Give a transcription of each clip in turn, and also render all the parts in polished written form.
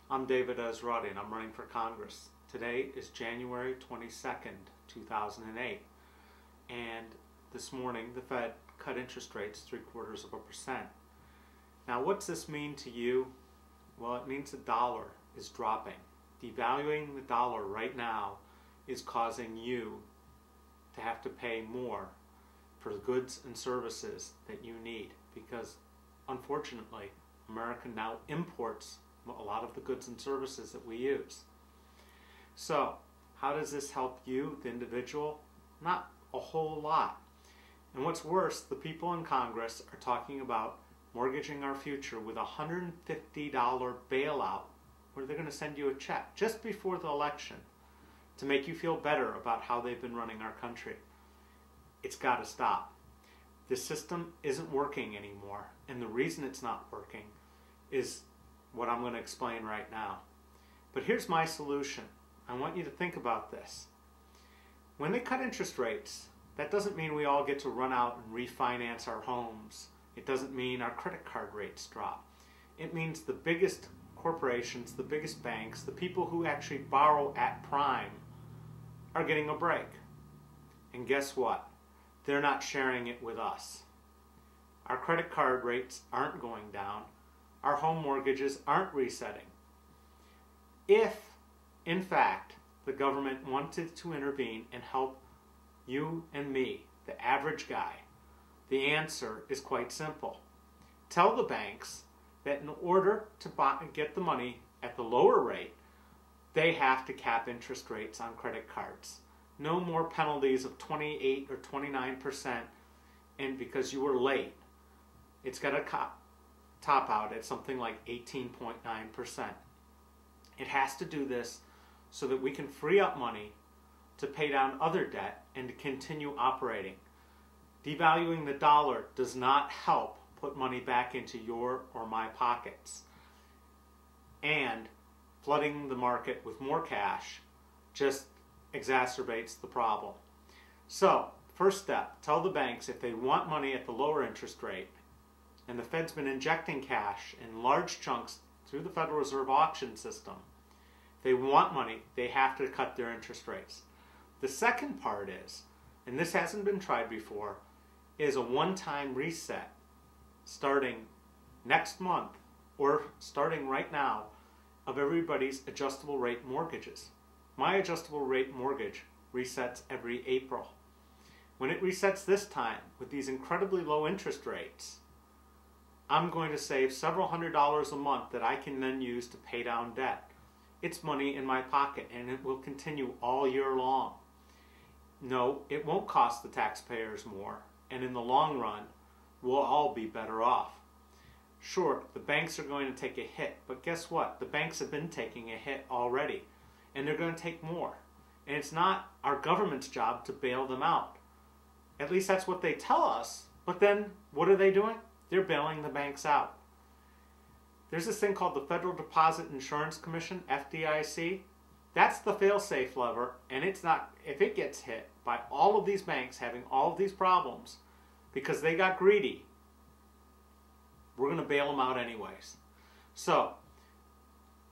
I'm David Esrati and I'm running for Congress. Today is January 22nd, 2008. And this morning the Fed cut interest rates 0.75%. Now what's this mean to you? Well, it means the dollar is dropping. Devaluing the dollar right now is causing you to have to pay more for the goods and services that you need, because unfortunately America now imports a lot of the goods and services that we use. So how does this help you, the individual? Not a whole lot. And what's worse, the people in Congress are talking about mortgaging our future with a $150 bailout, where they're going to send you a check just before the election to make you feel better about how they've been running our country. It's got to stop. This system isn't working anymore, and the reason it's not working is what I'm going to explain right now. But here's my solution. I want you to think about this. When they cut interest rates, that doesn't mean we all get to run out and refinance our homes. It doesn't mean our credit card rates drop. It means the biggest corporations, the biggest banks, the people who actually borrow at prime are getting a break. And guess what? They're not sharing it with us. Our credit card rates aren't going down. Our home mortgages aren't resetting. If, in fact, the government wanted to intervene and help you and me, the average guy, the answer is quite simple. Tell the banks that in order to get the money at the lower rate, they have to cap interest rates on credit cards. No more penalties of 28 or 29%, and because you were late. It's got to top out at something like 18.9%. It has to do this so that we can free up money to pay down other debt and to continue operating. Devaluing the dollar does not help put money back into your or my pockets. And flooding the market with more cash just exacerbates the problem. So, first step, tell the banks if they want money at the lower interest rate, and the Fed's been injecting cash in large chunks through the Federal Reserve auction system. If they want money, they have to cut their interest rates. The second part is, and this hasn't been tried before, is a one-time reset starting next month or starting right now of everybody's adjustable rate mortgages. My adjustable rate mortgage resets every April. When it resets this time with these incredibly low interest rates, I'm going to save several $100s a month that I can then use to pay down debt. It's money in my pocket, and it will continue all year long. No, it won't cost the taxpayers more, and in the long run, we'll all be better off. Sure, the banks are going to take a hit, but guess what? The banks have been taking a hit already, and they're going to take more. And it's not our government's job to bail them out. At least that's what they tell us, but then what are they doing? They're bailing the banks out. There's this thing called the Federal Deposit Insurance Commission, FDIC. That's the fail-safe lever, and it's not, if it gets hit by all of these banks having all of these problems because they got greedy, we're going to bail them out anyways. So,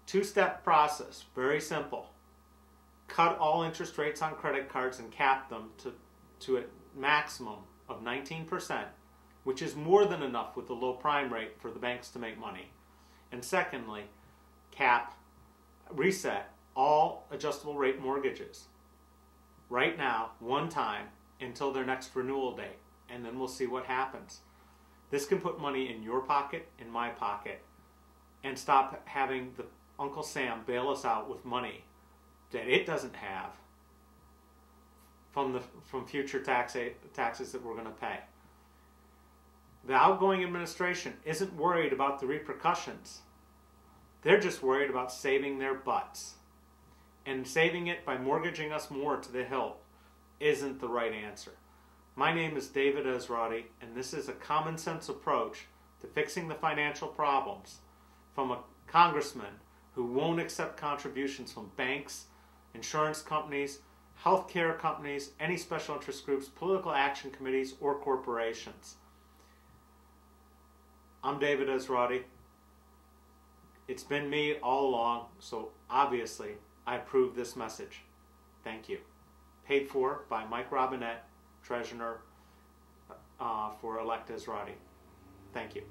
two-step process, very simple. Cut all interest rates on credit cards and cap them to a maximum of 19%, which is more than enough with the low prime rate for the banks to make money. And secondly, reset all adjustable rate mortgages right now, one time, until their next renewal date, and then we'll see what happens. This can put money in your pocket, in my pocket, and stop having the Uncle Sam bail us out with money that it doesn't have from future taxes that we're going to pay. The outgoing administration isn't worried about the repercussions. They're just worried about saving their butts. And saving it by mortgaging us more to the hilt isn't the right answer. My name is David Esrati, and this is a common sense approach to fixing the financial problems from a congressman who won't accept contributions from banks, insurance companies, healthcare companies, any special interest groups, political action committees, or corporations. I'm David Esrati. It's been me all along, so obviously I approve this message. Thank you. Paid for by Mike Robinette, Treasurer for elect Esrati. Thank you.